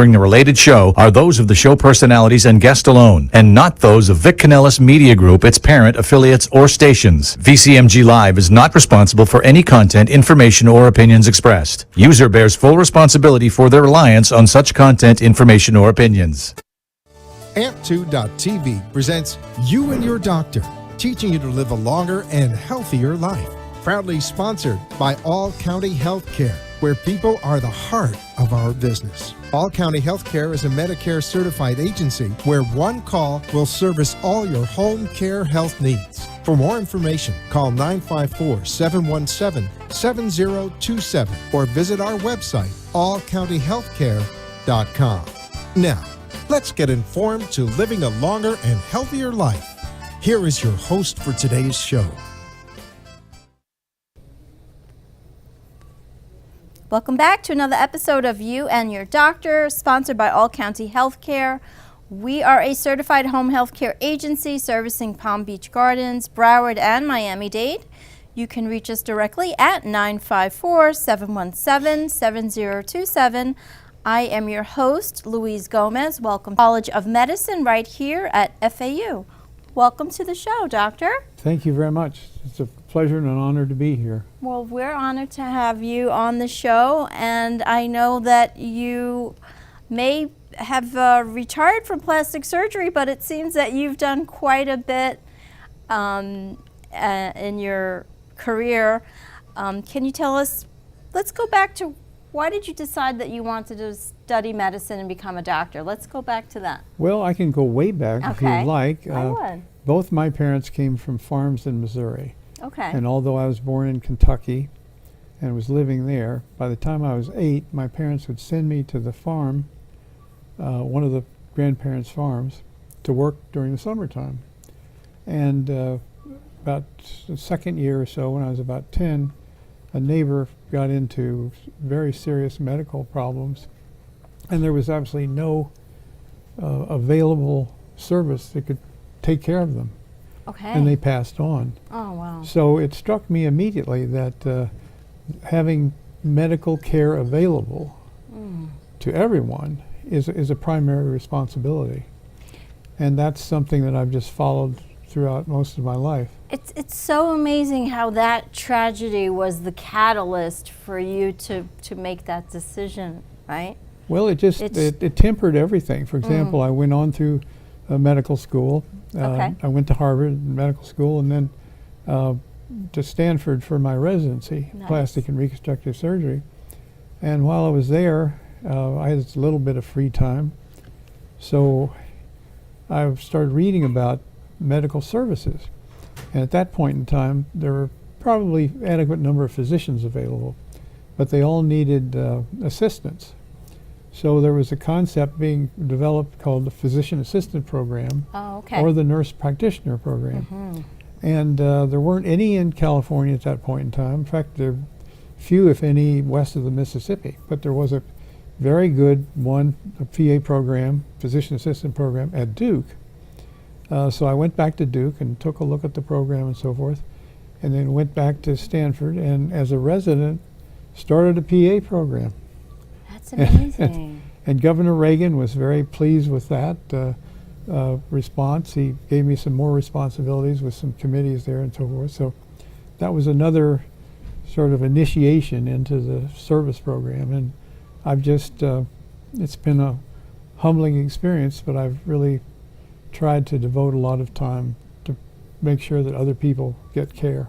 during the related show are those of the show personalities and guest alone, and not those of Vic Canellis Media Group, its parent, affiliates, or stations. VCMG Live is not responsible for any content, information, or opinions expressed. User bears full responsibility for their reliance on such content, information, or opinions. Amp2.tv presents You and Your Doctor, teaching you to live a longer and healthier life. Proudly sponsored by All County Healthcare, where people are the heart of our business. All County Healthcare is a Medicare certified agency where one call will service all your home care health needs. For more information, call 954-717-7027 or visit our website, allcountyhealthcare.com. Now, let's get informed to living a longer and healthier life. Here is your host for today's show. Welcome back to another episode of You and Your Doctor, sponsored by All County Healthcare. We are a certified home health care agency servicing Palm Beach Gardens, Broward, and Miami-Dade. You can reach us directly at 954-717-7027. I am your host, Louise Gomez. Welcome to College of Medicine right here at FAU. Welcome to the show, Doctor. Thank you very much. It's a pleasure and an honor to be here. Well, we're honored to have you on the show, and I know that you may have retired from plastic surgery, but it seems that you've done quite a bit in your career. Can you tell us, let's go back to, why did you decide that you wanted to study medicine and become a doctor? Let's go back to that. Well, I can go way back if you like. I would. Both my parents came from farms in Missouri. Okay. And although I was born in Kentucky and was living there, by the time I was 8, my parents would send me to the farm, one of the grandparents' farms, to work during the summertime. And about the second year or so, when I was about 10, a neighbor got into very serious medical problems, and there was absolutely no available service that could take care of them. Okay. And they passed on. Oh, wow. So it struck me immediately that having medical care available to everyone is a primary responsibility. And that's something that I've just followed throughout most of my life. It's so amazing how that tragedy was the catalyst for you to make that decision, right? Well, it tempered everything. For example, I went on through medical school. I went to Harvard Medical School and then to Stanford for my residency, plastic and reconstructive surgery. And while I was there, I had a little bit of free time. So I started reading about medical services. And at that point in time, there were probably adequate number of physicians available, but they all needed assistants. So there was a concept being developed called the Physician Assistant Program, or the Nurse Practitioner Program. And there weren't any in California at that point in time. In fact, there are few, if any, west of the Mississippi. But there was a very good one, a PA program, Physician Assistant Program, at Duke. So I went back to Duke and took a look at the program and so forth, and then went back to Stanford, and as a resident, started a PA program. That's amazing. And Governor Reagan was very pleased with that response. He gave me some more responsibilities with some committees there and so forth. So that was another sort of initiation into the service program. And I've just, it's been a humbling experience, but I've really tried to devote a lot of time to make sure that other people get care.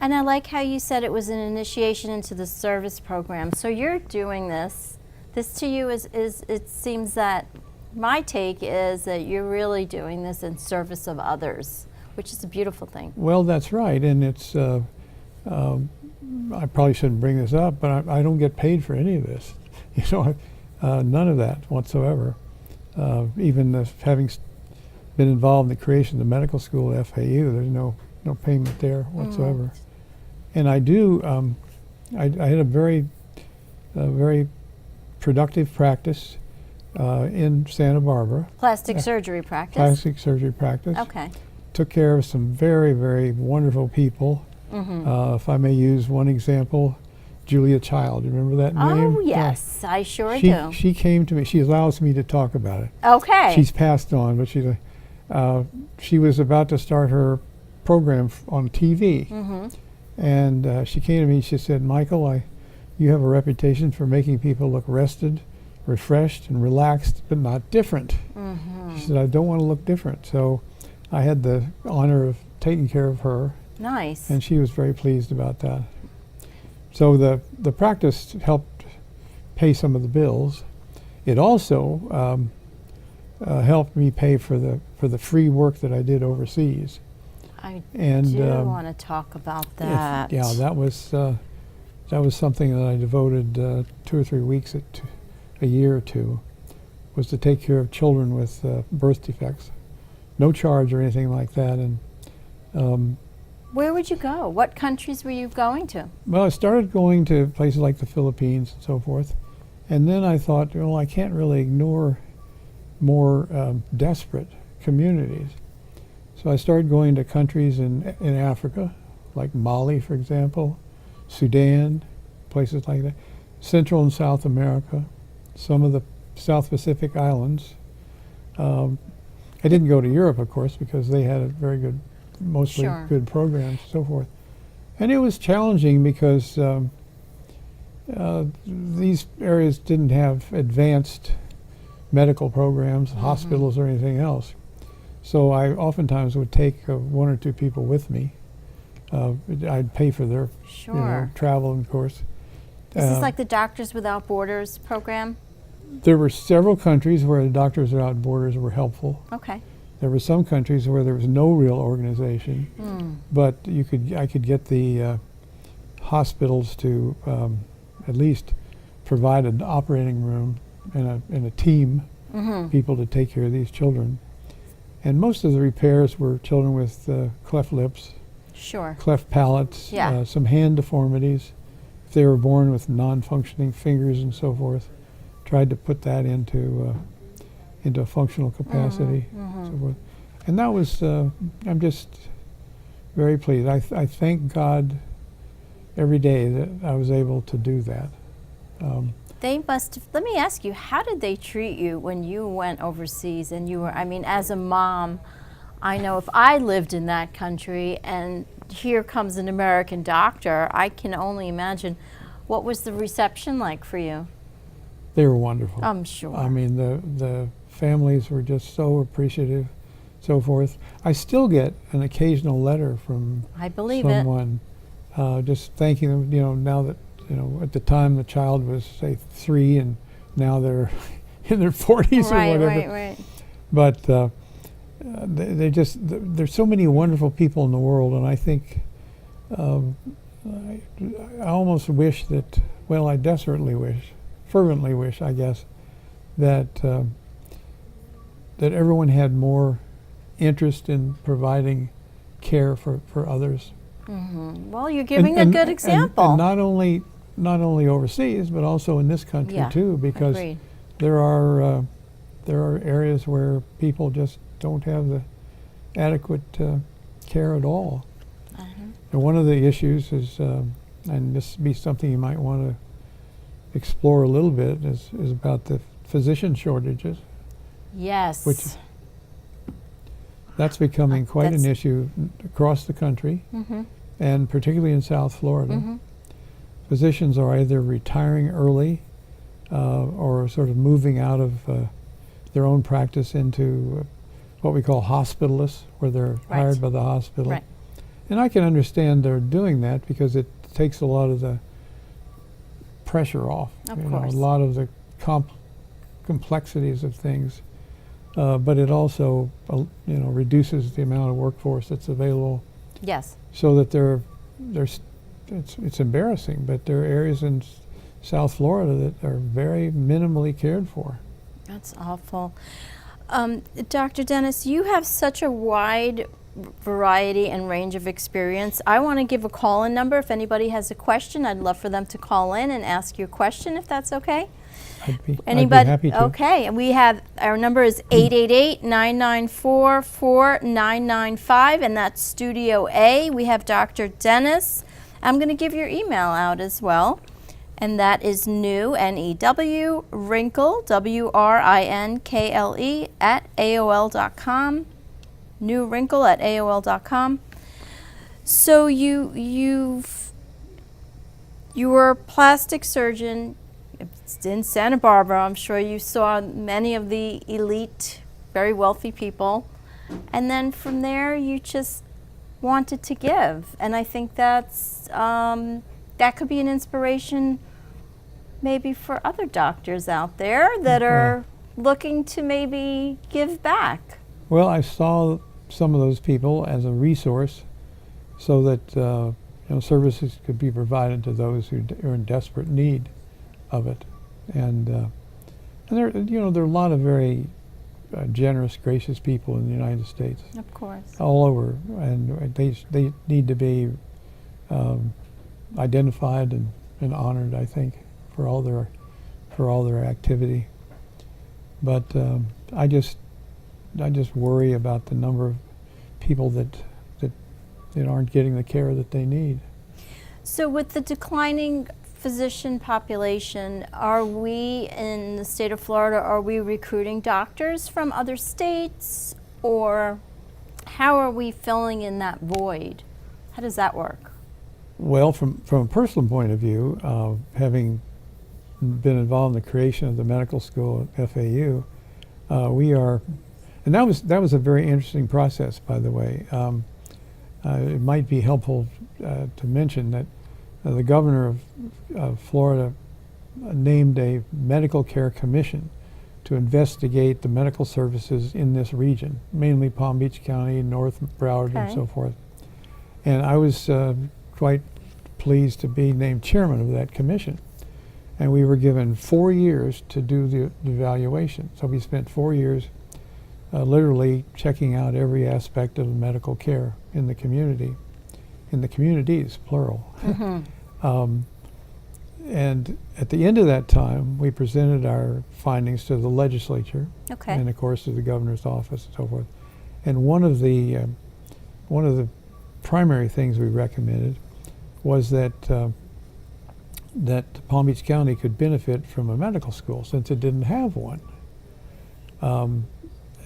And I like how you said it was an initiation into the service program. So you're doing this. This to you is it seems that my take is that you're really doing this in service of others, which is a beautiful thing. Well, that's right. And it's, I probably shouldn't bring this up, but I don't get paid for any of this. You know, none of that whatsoever. Even having been involved in the creation of the medical school at FAU, there's no payment there whatsoever. And I do, I had a very productive practice in Santa Barbara. Plastic surgery practice? Plastic surgery practice. Okay. Took care of some very, very wonderful people. If I may use one example, Julia Child. You remember that name? Oh, yes, I sure she, do. She came to me. She allows me to talk about it. Okay. She's passed on, but she was about to start her program on TV. Mm-hmm. And she came to me, she said, Michael, you have a reputation for making people look rested, refreshed, and relaxed, but not different. Mm-hmm. She said, I don't want to look different. So I had the honor of taking care of her. Nice. And she was very pleased about that. So the practice helped pay some of the bills. It also helped me pay for the free work that I did overseas. I And do want to talk about that. yeah, that was something that I devoted 2 or 3 weeks a year to, was to take care of children with birth defects. No charge or anything like that. And Where would you go? What countries were you going to? well, I started going to places like the Philippines and so forth, and then I thought, well, I can't really ignore more desperate communities. So I started going to countries in Africa, like Mali, for example, Sudan, places like that, Central and South America, some of the South Pacific islands. I didn't go to Europe, of course, because they had a very good, mostly Sure. good programs and so forth. And it was challenging because these areas didn't have advanced medical programs, hospitals, or anything else. So I oftentimes would take 1 or 2 people with me. I'd pay for their Sure. travel, of course. Is this like the Doctors Without Borders program? There were several countries where the Doctors Without Borders were helpful. Okay. There were some countries where there was no real organization, but I could get the hospitals to at least provide an operating room and a team, people to take care of these children. And most of the repairs were children with cleft lips, Sure. cleft palates, Yeah. some hand deformities. If they were born with non-functioning fingers and so forth, tried to put that into a functional capacity, so forth. And that was, I'm just very pleased. I thank God every day that I was able to do that. They must have, let me ask you, how did they treat you when you went overseas and you were, I mean, as a mom, I know if I lived in that country and here comes an American doctor, I can only imagine, what was the reception like for you? They were wonderful. I'm sure. I mean, the families were just so appreciative, so forth. I still get an occasional letter from I believe it. someone just thanking them, now that, at the time the child was, say, 3 and now they're in their 40s or whatever. Right. But they just, there's so many wonderful people in the world, and I think I almost wish that, well, I desperately wish, fervently wish, I guess, that that everyone had more interest in providing care for others. Well, you're giving a good example. And not only overseas, but also in this country too, because agreed. there are areas where people just don't have the adequate care at all. And one of the issues is, and this would be something you might want to explore a little bit, is about the physician shortages. Yes. Which that's becoming quite an issue across the country, and particularly in South Florida. Physicians are either retiring early or sort of moving out of their own practice into what we call hospitalists, where they're hired by the hospital. Right. And I can understand they're doing that because it takes a lot of the pressure off. Of course. A lot of the complexities of things. But it also, reduces the amount of workforce that's available. Yes. So that it's embarrassing, but there are areas in South Florida that are very minimally cared for. That's awful. Dr. Dennis, you have such a wide variety and range of experience. I want to give a call-in number. If anybody has a question, I'd love for them to call in and ask you a question, if that's okay. I'd be happy to. Okay, and our number is 888-994-4995, and that's Studio A. We have Dr. Dennis. I'm going to give your email out as well. And that is new, N-E-W, wrinkle, W-R-I-N-K-L-E, at AOL.com. New wrinkle at AOL.com. So you were a plastic surgeon in Santa Barbara. I'm sure you saw many of the elite, very wealthy people. And then from there, you just wanted to give. And I think that's, that could be an inspiration maybe for other doctors out there that are looking to maybe give back. Well, I saw some of those people as a resource so that services could be provided to those who are in desperate need of it. And there, there are a lot of very generous, gracious people in the United States. Of course. All over, and they need to be identified and honored, I think, for all their activity. But I just worry about the number of people that aren't getting the care that they need. So with the declining physician population, are we in the state of Florida, are we recruiting doctors from other states, or how are we filling in that void? How does that work? Well, from a personal point of view, having been involved in the creation of the medical school at FAU, we are, and that was a very interesting process, by the way. It might be helpful to mention that the governor of Florida named a medical care commission to investigate the medical services in this region, mainly Palm Beach County, North Broward, and so forth. And I was quite pleased to be named chairman of that commission. And we were given 4 years to do the evaluation. So we spent 4 years literally checking out every aspect of medical care in the community, in the communities, plural. And at the end of that time, we presented our findings to the legislature, and of course to the governor's office and so forth. And one of the primary things we recommended was that that Palm Beach County could benefit from a medical school since it didn't have one.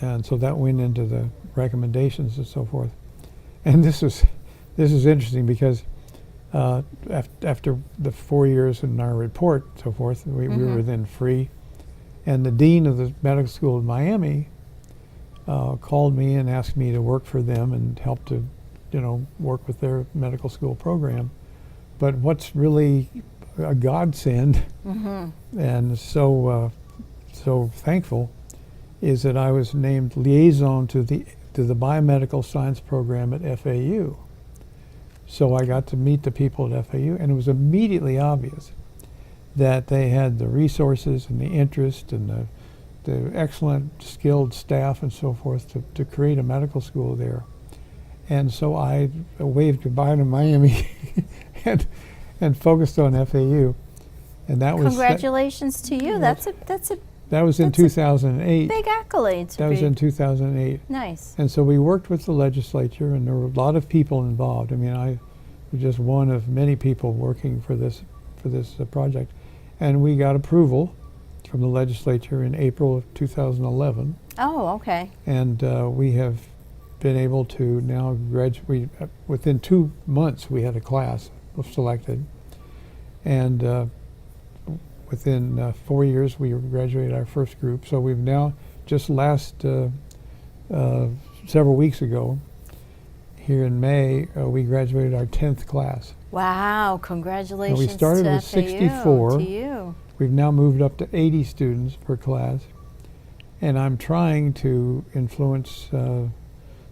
And so that went into the recommendations and so forth. And this is interesting because after the 4 years in our report, so forth, we were then free. And the dean of the medical school in Miami called me and asked me to work for them and help to, work with their medical school program. But what's really a godsend, and so thankful, is that I was named liaison to the biomedical science program at FAU. So I got to meet the people at FAU, and it was immediately obvious that they had the resources and the interest and the excellent skilled staff and so forth to create a medical school there. And so I waved goodbye to Miami and focused on FAU. And that was congratulations to you. That was in 2008. Big accolade. That was in 2008. Nice. And so we worked with the legislature, and there were a lot of people involved. I mean, I was just one of many people working for this project, and we got approval from the legislature in April of 2011. Oh, okay. And we have been able to now graduate. Within 2 months, we had a class selected, and within 4 years, we graduated our first group. So we've now, just several weeks ago, here in May, we graduated our 10th class. Wow, congratulations. So we started with 64. To you. We've now moved up to 80 students per class. And I'm trying to influence the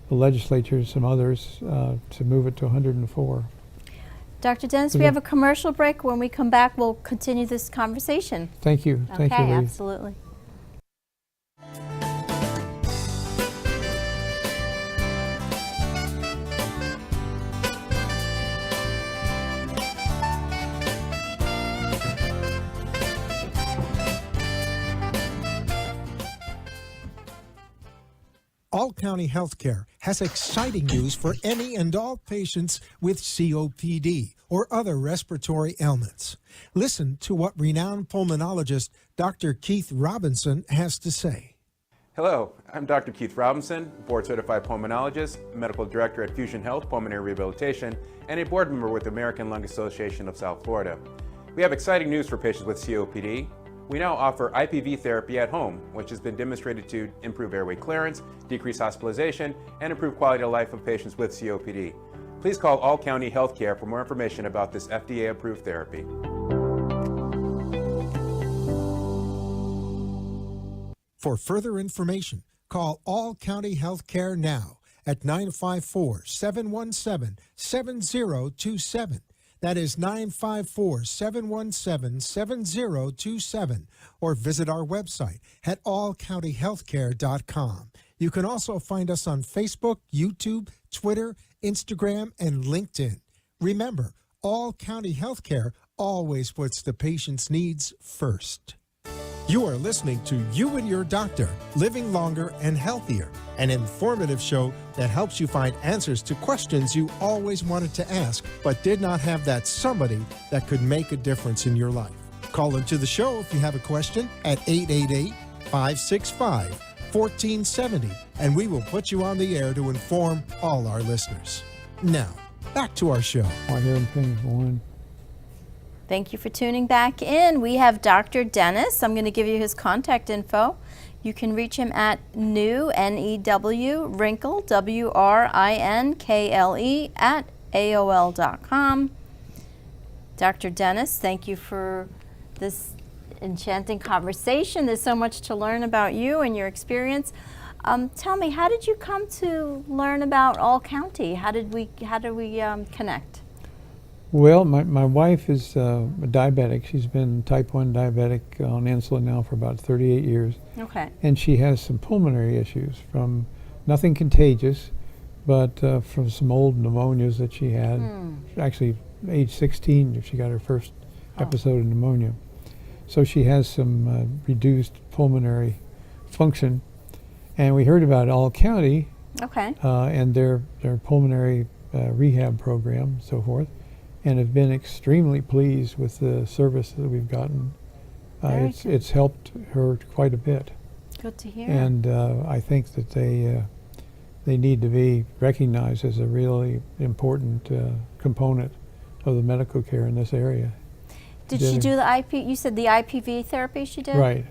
legislature and some others to move it to 104. Dr. Dennis, we have a commercial break. When we come back, we'll continue this conversation. Thank you. Okay, Thank you, Lee. Absolutely. All County Healthcare has exciting news for any and all patients with COPD or other respiratory ailments. Listen to what renowned pulmonologist Dr. Keith Robinson has to say. Hello, I'm Dr. Keith Robinson, board-certified pulmonologist, medical director at Fusion Health Pulmonary Rehabilitation, and a board member with the American Lung Association of South Florida. We have exciting news for patients with COPD. We now offer IPV therapy at home, which has been demonstrated to improve airway clearance, decrease hospitalization, and improve quality of life of patients with COPD. Please call All County Healthcare for more information about this FDA-approved therapy. For further information, call All County Healthcare now at 954-717-7027. That is 954-717-7027, or visit our website at allcountyhealthcare.com. You can also find us on Facebook, YouTube, Twitter, Instagram, and LinkedIn. Remember, All County Healthcare always puts the patient's needs first. You are listening to You and Your Doctor, Living Longer and Healthier, an informative show that helps you find answers to questions you always wanted to ask, but did not have that somebody that could make a difference in your life. Call into the show if you have a question at 888-565-1470, and we will put you on the air to inform all our listeners. Now, back to our show. I hear things going. Thank you for tuning back in. We have Dr. Dennis. I'm going to give you his contact info. You can reach him at Wrinkle, WRINKLE, at AOL.com. Dr. Dennis, thank you for this enchanting conversation. There's so much to learn about you and your experience. Tell me, how did you come to learn about All County? How did we connect? Well, my wife is a diabetic. She's been type 1 diabetic on insulin now for about 38 years. Okay. And she has some pulmonary issues from nothing contagious, but from some old pneumonias that she had. Actually, age 16, she got her first episode of pneumonia. So she has some reduced pulmonary function. And we heard about All County and their pulmonary rehab program and so forth, and have been extremely pleased with the service that we've gotten. It's helped her quite a bit. Good to hear. And I think that they need to be recognized as a really important component of the medical care in this area. Did she do the you said the IPV therapy she did? Right.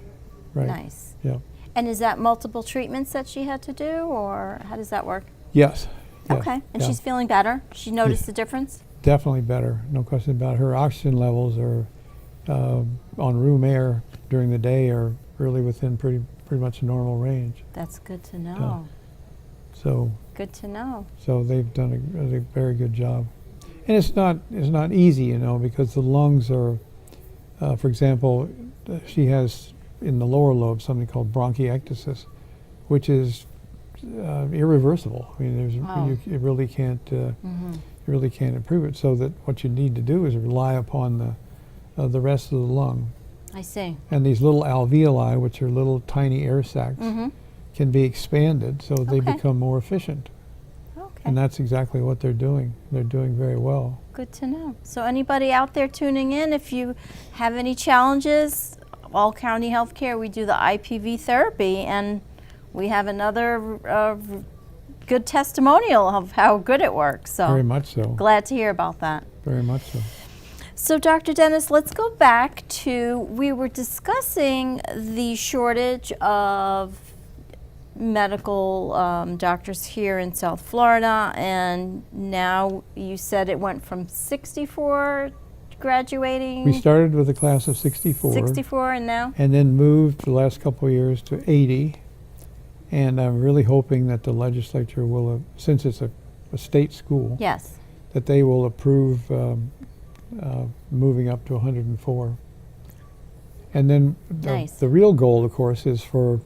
Nice. Yeah. And is that multiple treatments that she had to do, or how does that work? Yes. Okay. And she's feeling better? She noticed the difference? Definitely better, no question about it. Her oxygen levels are on room air during the day are really within pretty much a normal range. That's good to know. So good to know. So they've done a very good job, and it's not easy, because the lungs are, for example, she has in the lower lobe something called bronchiectasis, which is irreversible. I mean, you really can't. You really can't improve it. So that what you need to do is rely upon the rest of the lung. I see. And these little alveoli, which are little tiny air sacs, can be expanded so they become more efficient. Okay. And that's exactly what they're doing. They're doing very well. Good to know. So anybody out there tuning in, if you have any challenges, All County Healthcare, we do the IPV therapy, and we have another good testimonial of how good it works. So very much so. Glad to hear about that. Very much so. So Dr. Dennis, let's go back to, we were discussing the shortage of medical doctors here in South Florida, and now you said it went from 64 graduating. We started with a class of 64. 64 and now? And then moved the last couple of years to 80. And I'm really hoping that the legislature will, since it's a state school, yes, that they will approve moving up to 104. And then the real goal, of course, is for,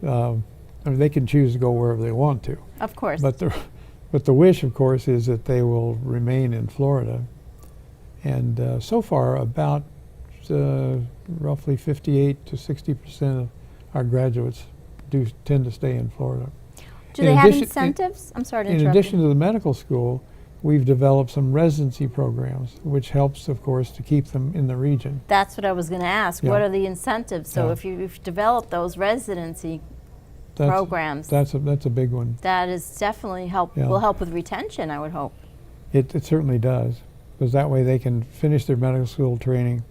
they can choose to go wherever they want to. Of course. But the wish, of course, is that they will remain in Florida. And so far, about roughly 58 to 60% of our graduates do tend to stay in Florida. Do they have incentives? I'm sorry to interrupt. In addition you. to the medical school, we've developed some residency programs, which helps, of course, to keep them in the region. That's what I was going to ask. Yeah. What are the incentives? So Yeah. if you've developed those residency programs, That's a big one. that is definitely Yeah. will help with retention, I would hope. It certainly does, because that way they can finish their medical school training,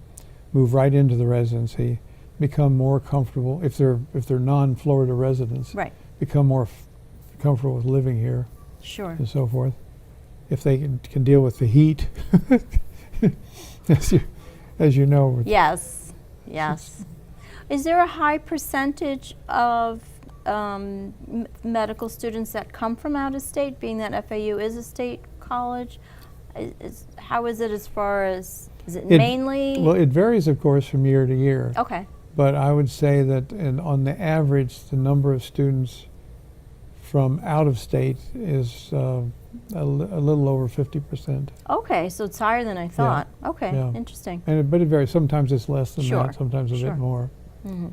move right into the residency, become more comfortable if they're non-Florida residents. Right. Become more comfortable with living here Sure. and so forth. If they can deal with the heat, as you know. Yes. Yes. Is there a high percentage of medical students that come from out of state, being that FAU is a state college? How is it as far as, is it mainly? Well, it varies, of course, from year to year. Okay. But I would say that on the average, the number of students from out of state is a little over 50%. Okay, so it's higher than I thought. Okay, Yeah. interesting. But it varies. Sometimes it's less than Sure. that, sometimes a Sure. bit more. Mm-hmm.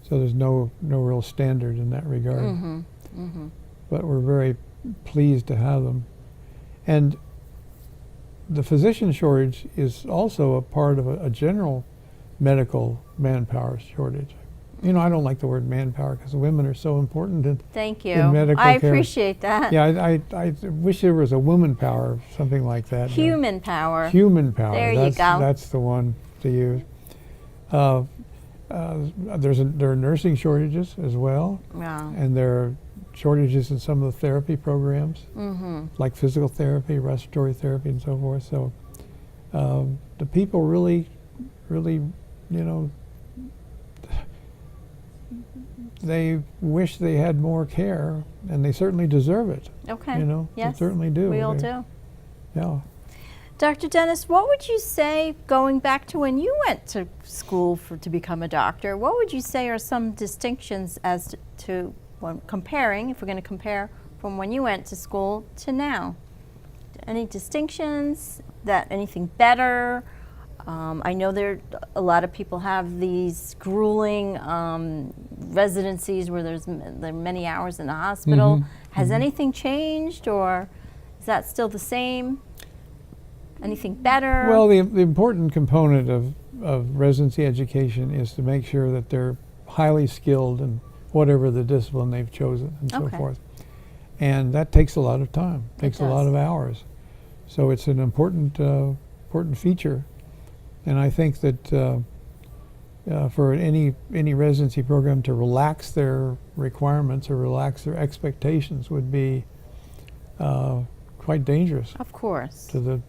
So there's no real standard in that regard. Mm-hmm. Mm-hmm. But we're very pleased to have them. And the physician shortage is also a part of a general medical manpower shortage. You know, I don't like the word manpower because women are so important in, Thank you. in medical I care. appreciate that. Yeah, I wish there was a woman power, something like that. Human power. Human power. There you that's, go. That's the one to use. There are nursing shortages as well, Wow. and there are shortages in some of the therapy programs, Mm-hmm. like physical therapy, respiratory therapy, and so forth. So the people really, they wish they had more care, and they certainly deserve it. Okay. They certainly do. We all do. Yeah. Dr. Dennis, what would you say, going back to when you went to school to become a doctor, what would you say are some distinctions as to when comparing, if we're going to compare from when you went to school to now? Any distinctions, anything better? I know a lot of people have these grueling residencies where there are many hours in the hospital. Mm-hmm. Has anything changed, or is that still the same? Anything better? Well, the important component of residency education is to make sure that they're highly skilled in whatever the discipline they've chosen and so forth. And that takes a lot of time, takes a lot of hours. So it's an important feature. And I think that for any residency program to relax their requirements or relax their expectations would be quite dangerous. Of course. To the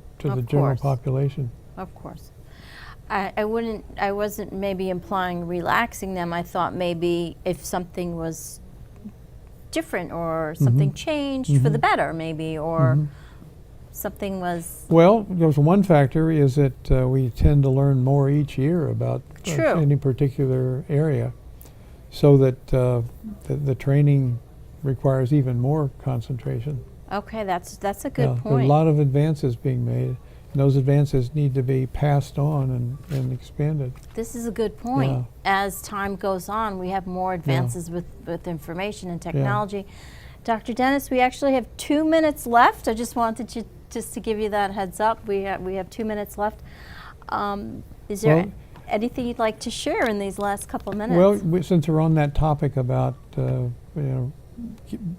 general population. Of course. I wasn't maybe implying relaxing them. I thought maybe if something was different or something changed for the better maybe, or something was... Well, there's one factor is that we tend to learn more each year about any particular area, so that the training requires even more concentration. Okay, that's a good point. There are a lot of advances being made, and those advances need to be passed on and expanded. This is a good point. Yeah. As time goes on, we have more advances with information and technology. Dr. Dennis, we actually have 2 minutes left. I just wanted to give you that heads up. We have 2 minutes left. Is there anything you'd like to share in these last couple minutes? Well, since we're on that topic about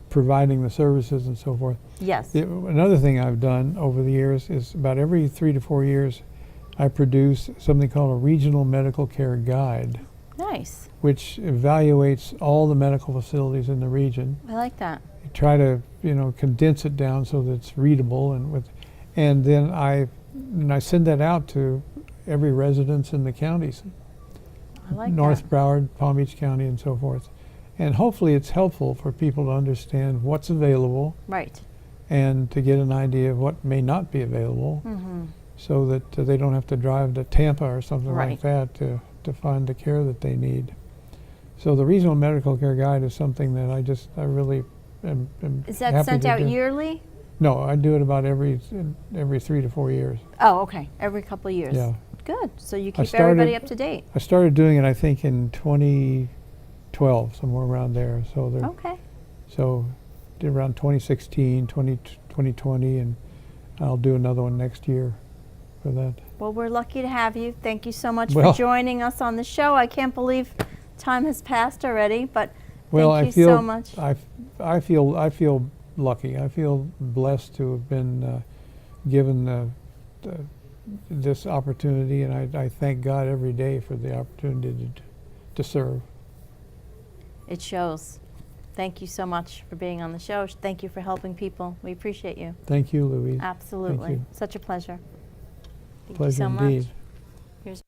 providing the services and so forth. Yes. Another thing I've done over the years is about every 3 to 4 years, I produce something called a regional medical care guide. Nice. Which evaluates all the medical facilities in the region. I like that. I try to condense it down so that it's readable, and then I send that out to every residence in the counties. I like North that. Broward, Palm Beach County, and so forth. And hopefully it's helpful for people to understand what's available. Right. And to get an idea of what may not be available, so that they don't have to drive to Tampa or something like that to find the care that they need. So the Regional Medical Care Guide is something that I really am Is that happy sent to out do. yearly? No, I do it about every 3 to 4 years. Oh, okay. Every couple of years. Yeah. Good. So you keep everybody up to date. I started doing it, I think, in 2012, somewhere around there. So Okay. So did around 2016, 2020, and I'll do another one next year for that. Well, we're lucky to have you. Thank you so much Well, for joining us on the show. I can't believe time has passed already, but well, thank I you feel so much. I feel lucky. I feel blessed to have been given this opportunity, and I thank God every day for the opportunity to serve. It shows. Thank you so much for being on the show. Thank you for helping people. We appreciate you. Thank you, Louise. Absolutely. Thank you. Such a pleasure. Thank Pleasure you so indeed. much. Here's